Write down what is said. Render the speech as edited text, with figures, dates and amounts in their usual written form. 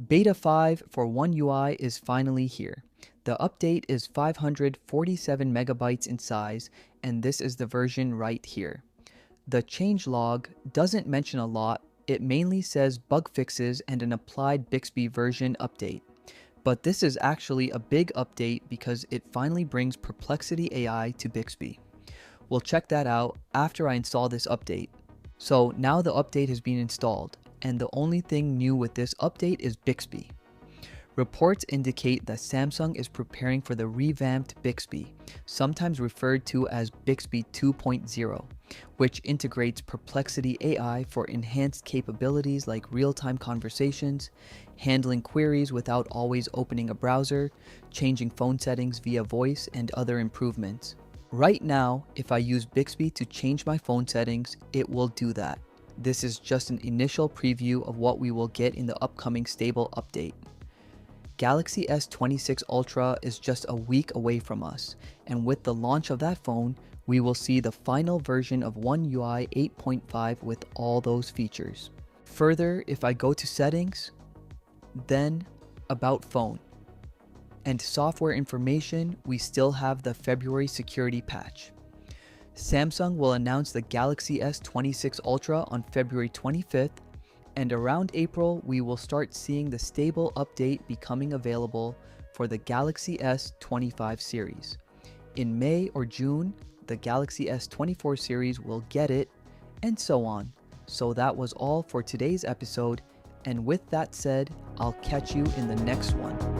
Beta 5 for OneUI is finally here. The update is 547 megabytes in size, and this is the version right here. The changelog doesn't mention a lot, it mainly says bug fixes and an applied Bixby version update. But this is actually a big update because it finally brings Perplexity AI to Bixby. We'll check that out after I install this update. So now the update has been installed, and the only thing new with this update is Bixby. Reports indicate that Samsung is preparing for the revamped Bixby, sometimes referred to as Bixby 2.0, which integrates Perplexity AI for enhanced capabilities like real-time conversations, handling queries without always opening a browser, changing phone settings via voice, and other improvements. Right now, if I use Bixby to change my phone settings, it will do that. This is just an initial preview of what we will get in the upcoming stable update. Galaxy S26 Ultra is just a week away from us, and with the launch of that phone, we will see the final version of OneUI 8.5 with all those features. Further, if I go to Settings, then About Phone, and Software Information, we still have the February security patch. Samsung will announce the Galaxy S26 Ultra on February 25th, and around April, we will start seeing the stable update becoming available for the Galaxy S25 series. In May or June, the Galaxy S24 series will get it, and so on. So that was all for today's episode, and with that said, I'll catch you in the next one.